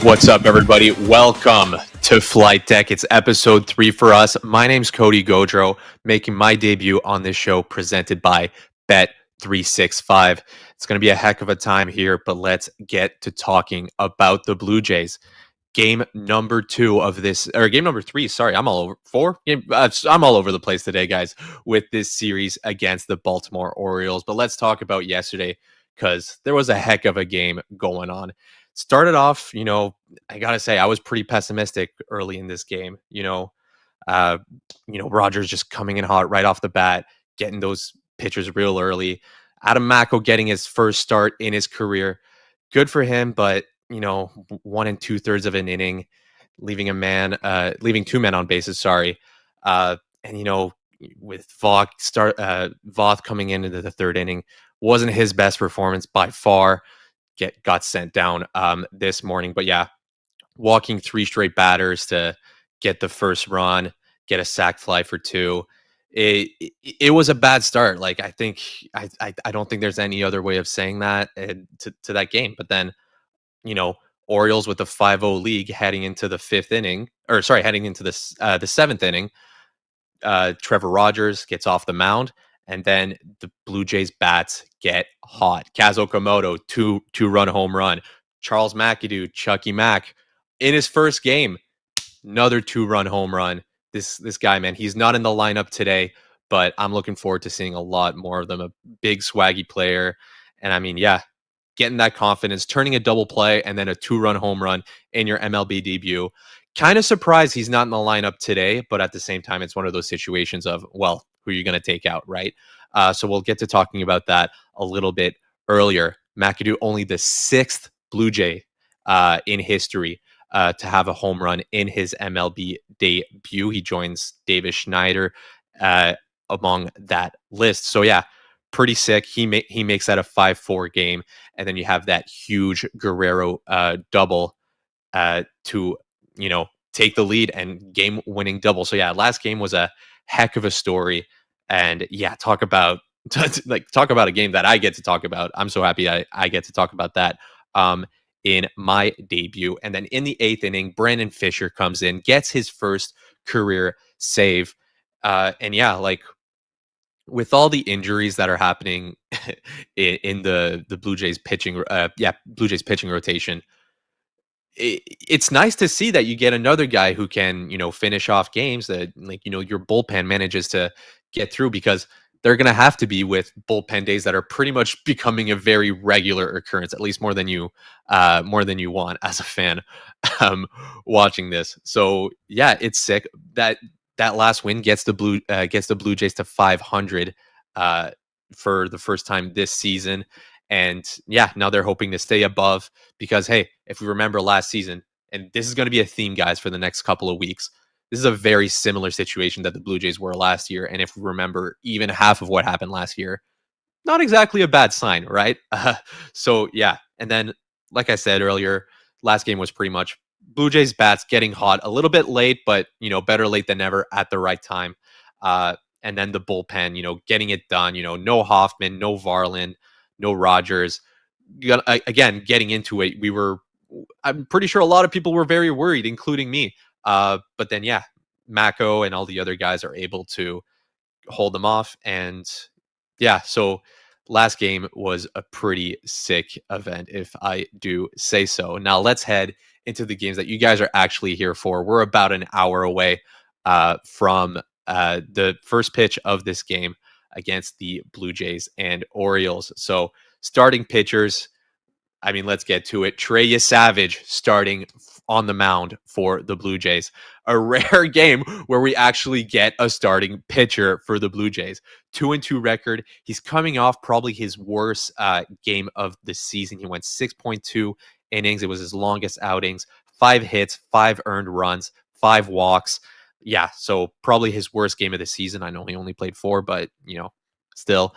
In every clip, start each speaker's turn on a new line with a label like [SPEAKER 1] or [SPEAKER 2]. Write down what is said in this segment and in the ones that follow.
[SPEAKER 1] What's up, everybody? Welcome to Flight Deck. It's episode 3 for us. My name's Cody Gaudreault, making my debut on this show presented by Bet365. It's going to be a heck of a time here, but let's get to talking about the Blue Jays. Game number 2 of this, or game number 3, sorry, I'm all over 4. I'm all over the place today, guys, with this series against the Baltimore Orioles. But let's talk about yesterday because there was a heck of a game going on. Started off, I gotta say, I was pretty pessimistic early in this game. Rogers just coming in hot right off the bat, getting those pitchers real early. Adam McAdoo getting his first start in his career. Good for him, but 1 2/3 of an inning, leaving two men on bases. Sorry, with Voth coming into the third inning, wasn't his best performance by far. Got sent down this morning. But yeah, walking 3 straight batters to get the first run, get a sac fly for 2. It was a bad start. Like, I think I don't think there's any other way of saying that to that game. But then, Orioles with the 5-0 league heading into the heading into the 7th inning. Trevor Rogers gets off the mound. And then the Blue Jays bats get hot. Kaz Okamoto, two-run home run. Charles McAdoo, Chucky Mack, in his first game, another 2-run home run. This guy, man, he's not in the lineup today, but I'm looking forward to seeing a lot more of them. A big swaggy player. And I mean, yeah, getting that confidence, turning a double play, and then a 2-run home run in your MLB debut. Kind of surprised he's not in the lineup today, but at the same time, it's one of those situations of, well, who are you going to take out, right? So we'll get to talking about that a little bit earlier. McAdoo, only the 6th Blue Jay in history to have a home run in his MLB debut. He joins Davis Schneider among that list. So yeah, pretty sick. He makes that a 5-4 game, and then you have that huge Guerrero double to take the lead and game-winning double. So yeah, last game was a heck of a story. And yeah, talk about a game that I get to talk about. I'm so happy I get to talk about that in my debut. And then in the 8th inning, Brandon Fisher comes in, gets his first career save. And yeah, like, with all the injuries that are happening in the Blue Jays pitching rotation, it's nice to see that you get another guy who can, finish off games that, your bullpen manages to get through, because they're going to have to be with bullpen days that are pretty much becoming a very regular occurrence, at least more than you want as a fan watching this. So yeah, it's sick that last win gets the Blue Jays to 500 for the first time this season. And yeah, now they're hoping to stay above, because, hey, if we remember last season, and this is going to be a theme, guys, for the next couple of weeks, this is a very similar situation that the Blue Jays were last year. And if we remember even half of what happened last year, not exactly a bad sign, right? So yeah. And then, like I said earlier, last game was pretty much Blue Jays bats getting hot a little bit late, but, better late than never at the right time. And then the bullpen, getting it done, no Hoffman, no Varland, no Rogers. Again, getting into it, I'm pretty sure a lot of people were very worried, including me. But then, yeah, Mako and all the other guys are able to hold them off. And yeah, so last game was a pretty sick event, if I do say so. Now let's head into the games that you guys are actually here for. We're about an hour away from the first pitch of this game against the Blue Jays and Orioles. So starting pitchers, I mean, let's get to it. Trey Yesavage starting on the mound for the Blue Jays. A rare game where we actually get a starting pitcher for the Blue Jays. 2-2 record. He's coming off probably his worst game of the season. He went 6.2 innings. It was his longest outings. 5 hits, 5 earned runs, 5 walks. Yeah, so probably his worst game of the season. I know he only played 4, but, still.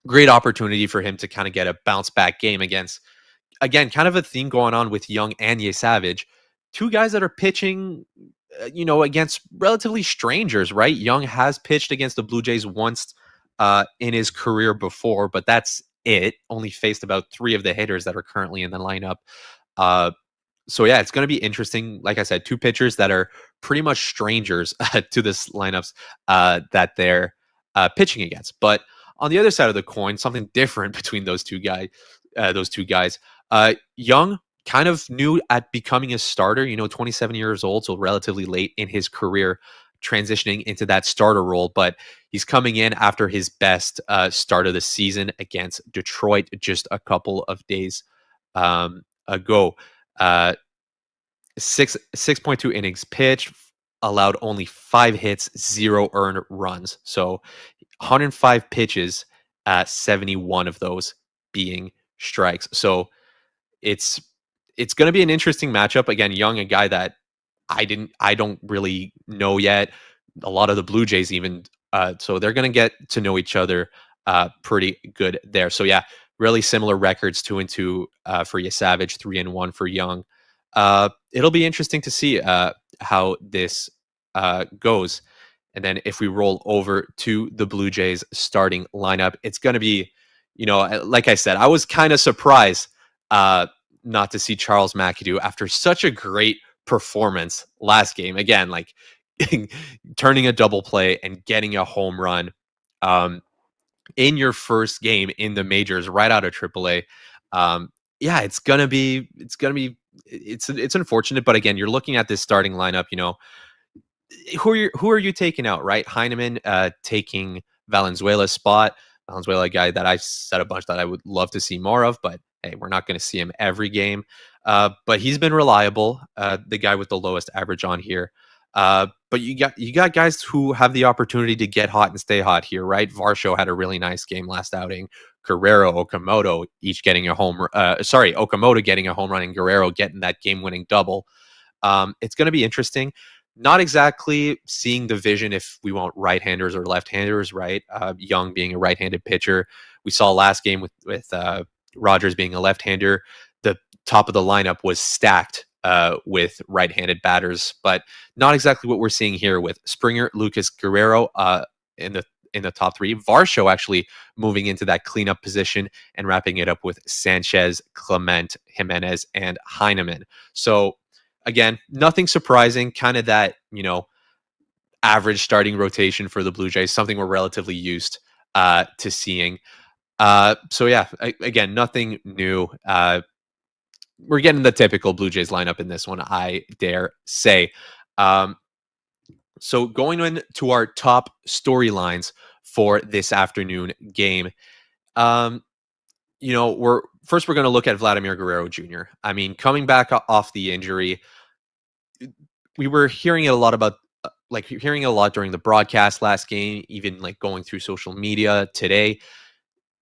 [SPEAKER 1] Great opportunity for him to kind of get a bounce back game against, again, kind of a theme going on with Young and Yesavage. 2 guys that are pitching, against relatively strangers, right? Young has pitched against the Blue Jays once in his career before, but that's it. Only faced about 3 of the hitters that are currently in the lineup. So yeah, it's going to be interesting. Like I said, two pitchers that are pretty much strangers to this lineups that they're pitching against. But on the other side of the coin, something different between those two guys. Young, kind of new at becoming a starter. 27 years old, so relatively late in his career, transitioning into that starter role. But he's coming in after his best start of the season against Detroit just a couple of days ago. Uh, 6.2 innings pitched, allowed only 5 hits, 0 earned runs. So 105 pitches, 71 of those being strikes. So it's it's going to be an interesting matchup. Again, Young, a guy that I don't really know yet. A lot of the Blue Jays even, so they're going to get to know each other pretty good there. So yeah, really similar records, 2-2 for Yesavage, 3-1 for Young. It'll be interesting to see how this goes. And then if we roll over to the Blue Jays starting lineup, it's going to be, like I said, I was kind of surprised not to see Charles McAdoo after such a great performance last game. Again, like turning a double play and getting a home run in your first game in the majors right out of AAA. Yeah, it's unfortunate, but again, you're looking at this starting lineup. Who are you taking out, right? Heineman taking Valenzuela's spot. Valenzuela, a guy that I've said a bunch that I would love to see more of, but hey, we're not going to see him every game. But he's been reliable, the guy with the lowest average on here. But you got guys who have the opportunity to get hot and stay hot here, right? Varsho had a really nice game last outing. Guerrero, Okamoto, each getting a Okamoto getting a home run and Guerrero getting that game-winning double. It's going to be interesting. Not exactly seeing the vision if we want right-handers or left-handers, right? Young being a right-handed pitcher. We saw last game with Rogers being a left-hander. The top of the lineup was stacked with right-handed batters, but not exactly what we're seeing here with Springer, Lucas, Guerrero in the top three. Varsho actually moving into that cleanup position and wrapping it up with Sanchez, Clement, Jimenez, and Heineman. So again, nothing surprising, kind of that, average starting rotation for the Blue Jays, something we're relatively used to seeing. So yeah, again, nothing new. We're getting the typical Blue Jays lineup in this one, I dare say. So going into our top storylines for this afternoon game, we're going to look at Vladimir Guerrero Jr. I mean, coming back off the injury, we were hearing a lot during the broadcast last game, even like going through social media today.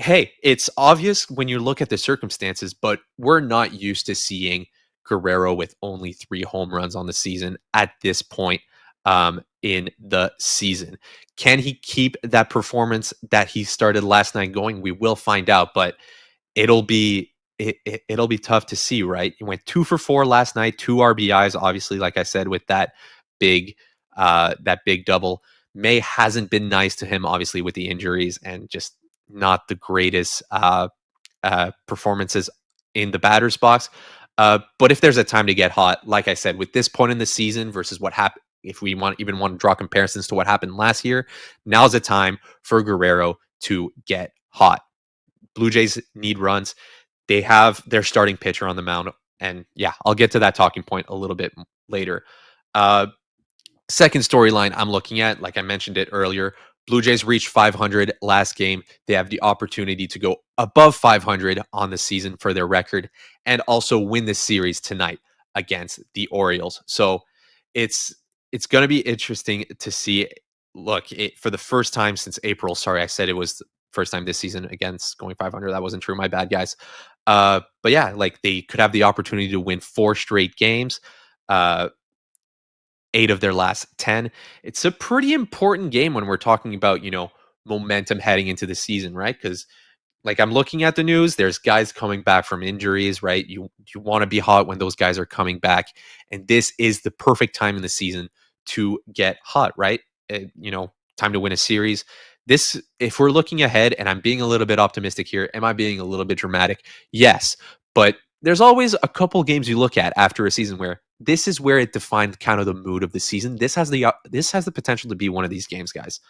[SPEAKER 1] Hey, it's obvious when you look at the circumstances, but we're not used to seeing Guerrero with only 3 home runs on the season at this point in the season. Can he keep that performance that he started last night going? We will find out, but it'll be tough to see, right? He went 2 for 4 last night, 2 RBIs, obviously, like I said, with that big double. May hasn't been nice to him, obviously, with the injuries and just not the greatest performances in the batter's box. But if there's a time to get hot, like I said, with this point in the season versus what happened, if we want to draw comparisons to what happened last year, now's the time for Guerrero to get hot. Blue Jays need runs. They have their starting pitcher on the mound. And yeah, I'll get to that talking point a little bit later. Second storyline I'm looking at, like I mentioned it earlier, Blue Jays reached 500 last game. They have the opportunity to go above 500 on the season for their record and also win this series tonight against the Orioles. So it's going to be interesting to see. Look, for the first time since April, sorry, I said it was the first time this season against going 500. That wasn't true. My bad, guys. But yeah, like they could have the opportunity to win 4 straight games. 8 of their last 10. It's a pretty important game when we're talking about, momentum heading into the season, right? Because like I'm looking at the news, there's guys coming back from injuries, right? You want to be hot when those guys are coming back. And this is the perfect time in the season to get hot, right? Time to win a series. This, if we're looking ahead, and I'm being a little bit optimistic here, am I being a little bit dramatic? Yes. But there's always a couple games you look at after a season where this is where it defined kind of the mood of the season. This has the potential to be one of these games, guys.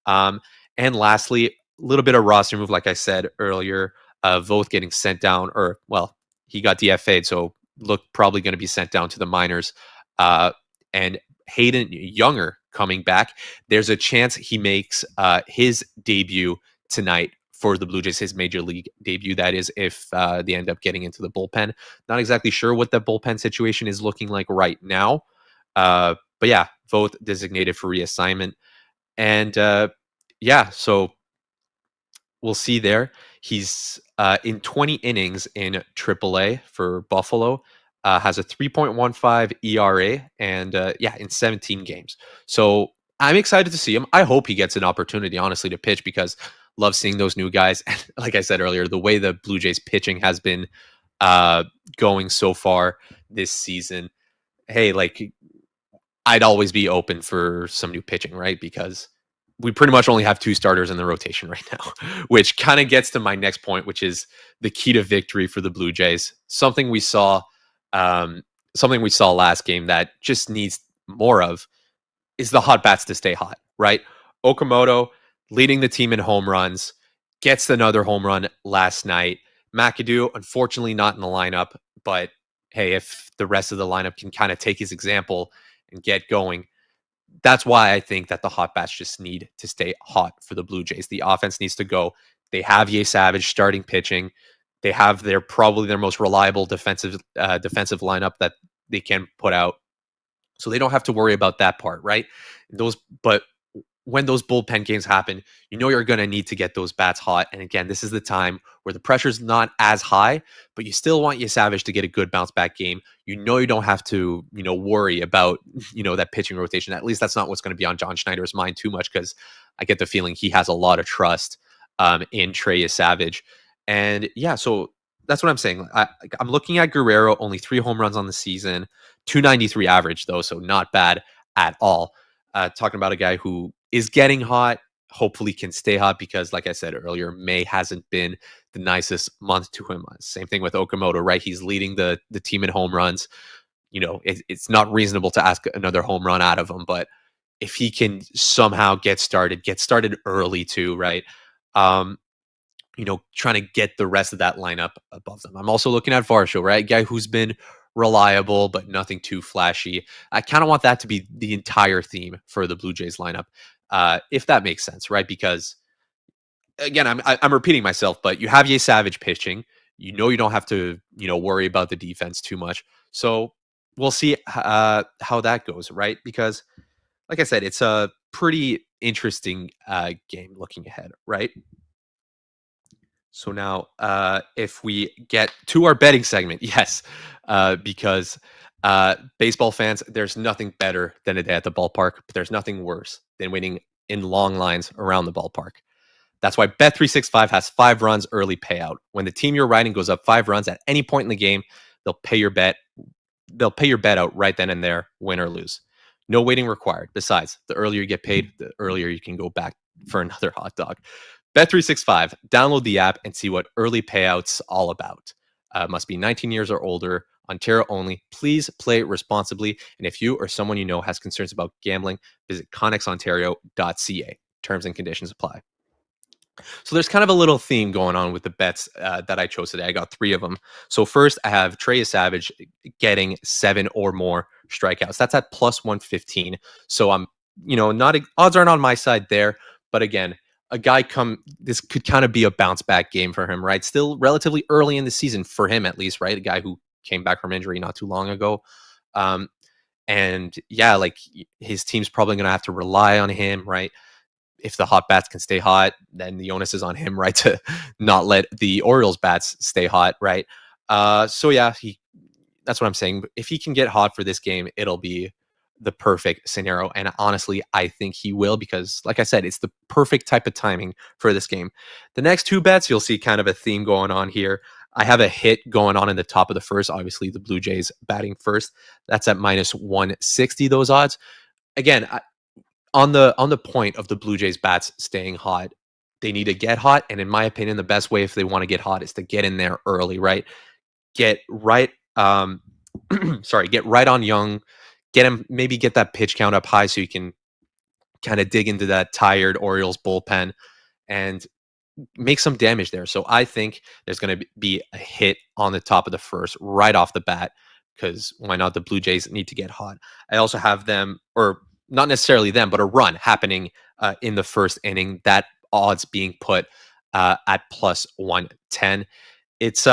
[SPEAKER 1] Um, and lastly, a little bit of roster move, like I said earlier, Voth getting sent down, or well, he got DFA'd, so look probably going to be sent down to the minors. And Hayden Younger coming back. There's a chance he makes his debut tonight for the Blue Jays, his major league debut. That is, if they end up getting into the bullpen. Not exactly sure what the bullpen situation is looking like right now. But yeah, Voth designated for reassignment. And yeah, so we'll see there. He's in 20 innings in AAA for Buffalo, has a 3.15 ERA, and yeah, in 17 games. So I'm excited to see him. I hope he gets an opportunity, honestly, to pitch because love seeing those new guys. And like I said earlier, the way the Blue Jays pitching has been going so far this season, hey, like I'd always be open for some new pitching, right? Because we pretty much only have two starters in the rotation right now, which kind of gets to my next point, which is the key to victory for the Blue Jays. Um, something we saw last game that just needs more of is the hot bats to stay hot, right? Okamoto leading the team in home runs, gets another home run last night. McAdoo, unfortunately, not in the lineup, but hey, if the rest of the lineup can kind of take his example and get going, that's why I think that the hot bats just need to stay hot for the Blue Jays. The offense needs to go. They have Yesavage starting pitching. They have probably their most reliable defensive lineup that they can put out. So they don't have to worry about that part, right? But when those bullpen games happen, you know you're going to need to get those bats hot. And again, this is the time where the pressure's not as high, but you still want Yesavage to get a good bounce back game. You know you don't have to, worry about, that pitching rotation. At least that's not what's going to be on John Schneider's mind too much, because I get the feeling he has a lot of trust in Trey Yesavage. And yeah, so that's what I'm saying. I'm looking at Guerrero, only 3 home runs on the season, 293 average though, so not bad at all. Talking about a guy who is getting hot, hopefully can stay hot because, like I said earlier, May hasn't been the nicest month to him. Same thing with Okamoto, right? He's leading the team in home runs. It's not reasonable to ask another home run out of him, but if he can somehow get started early too, right? Trying to get the rest of that lineup above them. I'm also looking at Varsho, right? Guy who's been reliable, but nothing too flashy. I kind of want that to be the entire theme for the Blue Jays lineup, if that makes sense, right? Because again, I'm repeating myself, but you have Yesavage pitching. You don't have to worry about the defense too much. So we'll see how that goes, right? Because like I said, it's a pretty interesting game looking ahead, right? So now, if we get to our betting segment, yes, because baseball fans, there's nothing better than a day at the ballpark, but there's nothing worse than waiting in long lines around the ballpark. That's why Bet365 has 5 runs early payout. When the team you're riding goes up 5 runs at any point in the game, they'll pay your bet. They'll pay your bet out right then and there, win or lose. No waiting required. Besides, the earlier you get paid, the earlier you can go back for another hot dog. Bet365, download the app and see what early payouts all about. Must be 19 years or older, Ontario only. Please play responsibly. And if you or someone you know has concerns about gambling, visit connexontario.ca. Terms and conditions apply. So there's kind of a little theme going on with the bets that I chose today. I got 3 of them. So first, I have Trey Yesavage getting 7 or more strikeouts. That's at plus 115. So I'm, not odds aren't on my side there. But again, this could kind of be a bounce back game for him, right? Still relatively early in the season for him, at least, right? A guy who came back from injury not too long ago. And yeah, like his team's probably going to have to rely on him, right? If the hot bats can stay hot, then the onus is on him, right, to not let the Orioles bats stay hot, right? So yeah, that's what I'm saying. If he can get hot for this game, it'll be the perfect scenario. And honestly, I think he will because, like I said, it's the perfect type of timing for this game. The next 2 bets, you'll see kind of a theme going on here. I have a hit going on in the top of the first. Obviously, the Blue Jays batting first. That's at minus 160, those odds. Again, on the point of the Blue Jays bats staying hot, they need to get hot. And in my opinion, the best way if they want to get hot is to get in there early, right? get right, sorry, get right on Young, maybe get that pitch count up high so you can kind of dig into that tired Orioles bullpen and make some damage there. So I think there's going to be a hit on the top of the first right off the bat, because why not? The Blue Jays need to get hot. I also have them, or not necessarily them, but a run happening in the first inning. That odds being put at plus 110. It's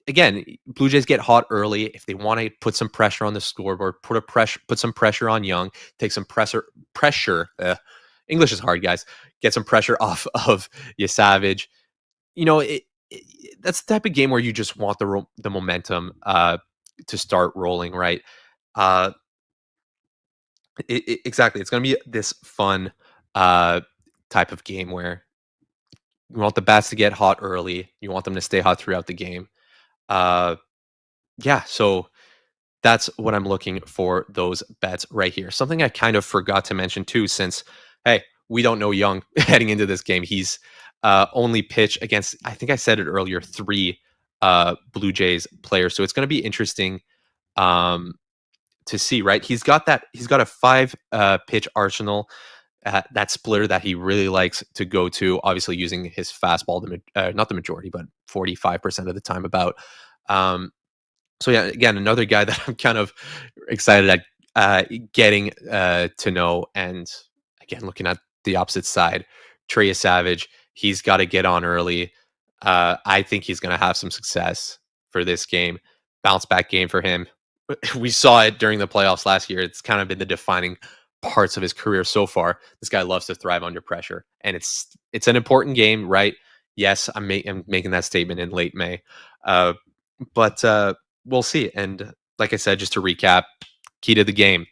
[SPEAKER 1] again, Blue Jays get hot early. If they want to put some pressure on the scoreboard, put some pressure on Young, take some pressure. English is hard, guys. Get some pressure off of Yesavage. You know, that's the type of game where you just want the momentum to start rolling, right? Exactly. It's going to be this fun type of game where you want the bats to get hot early. You want them to stay hot throughout the game. Yeah, so that's what I'm looking for, those bets right here. Something I kind of forgot to mention too, since, hey, we don't know Young heading into this game. He's only pitched against, I think I said it earlier, 3 Blue Jays players. So it's going to be interesting to see, right? He's got a 5 pitch arsenal. That splitter that he really likes to go to, obviously using his fastball, not the majority, but 45% of the time about. So yeah, again, another guy that I'm kind of excited at getting to know. And again, looking at the opposite side, Trey Yesavage, he's got to get on early. I think he's going to have some success for this game. Bounce back game for him. We saw it during the playoffs last year. It's kind of been the defining parts of his career so far. This guy loves to thrive under pressure, and it's an important game, right? Yes, I'm making that statement in late May, but we'll see. And like I said, just to recap, key to the game,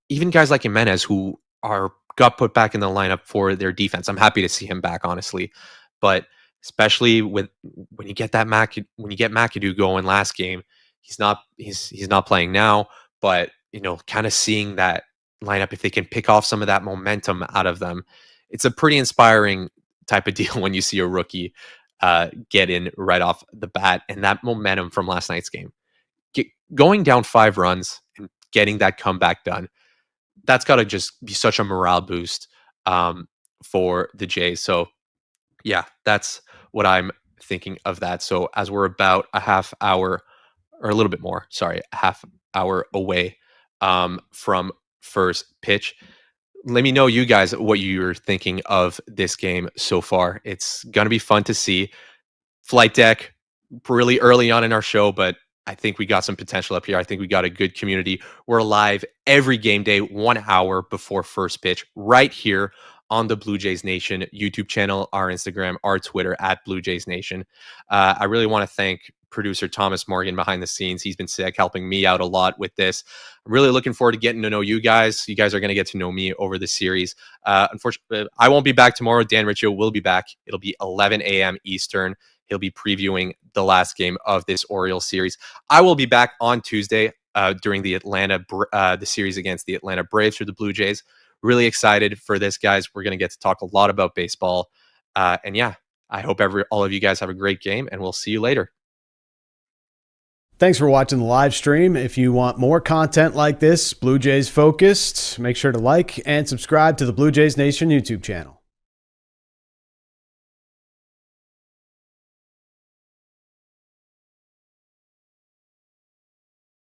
[SPEAKER 1] even guys like Jimenez who got put back in the lineup for their defense. I'm happy to see him back, honestly, but especially when you get McAdoo going last game, he's not playing now, but kind of seeing that lineup, if they can pick off some of that momentum out of them, it's a pretty inspiring type of deal when you see a rookie get in right off the bat, and that momentum from last night's game, going down 5 runs and getting that comeback done, that's got to just be such a morale boost for the Jays. So yeah, that's what I'm thinking of that. So as we're about a half hour, or a little bit more, sorry, a half hour away from first pitch, let me know, you guys, what you're thinking of this game so far. It's going to be fun to see. Flight deck really early on in our show, but I think we got some potential up here. I think we got a good community. We're live every game day, 1 hour before first pitch, right here on the Blue Jays Nation YouTube channel, our Instagram, our Twitter at Blue Jays Nation. I really want to thank producer Thomas Morgan behind the scenes. He's been sick, helping me out a lot with this. I'm really looking forward to getting to know you guys. You guys are going to get to know me over the series. Unfortunately, I won't be back tomorrow. Dan Riccio will be back. It'll be 11 a.m. Eastern. He'll be previewing the last game of this Orioles series. I will be back on Tuesday during the series against the Atlanta Braves for the Blue Jays. Really excited for this, guys. We're going to get to talk a lot about baseball. And yeah, I hope all of you guys have a great game, and we'll see you later.
[SPEAKER 2] Thanks for watching the live stream. If you want more content like this, Blue Jays focused, make sure to like and subscribe to the Blue Jays Nation YouTube channel.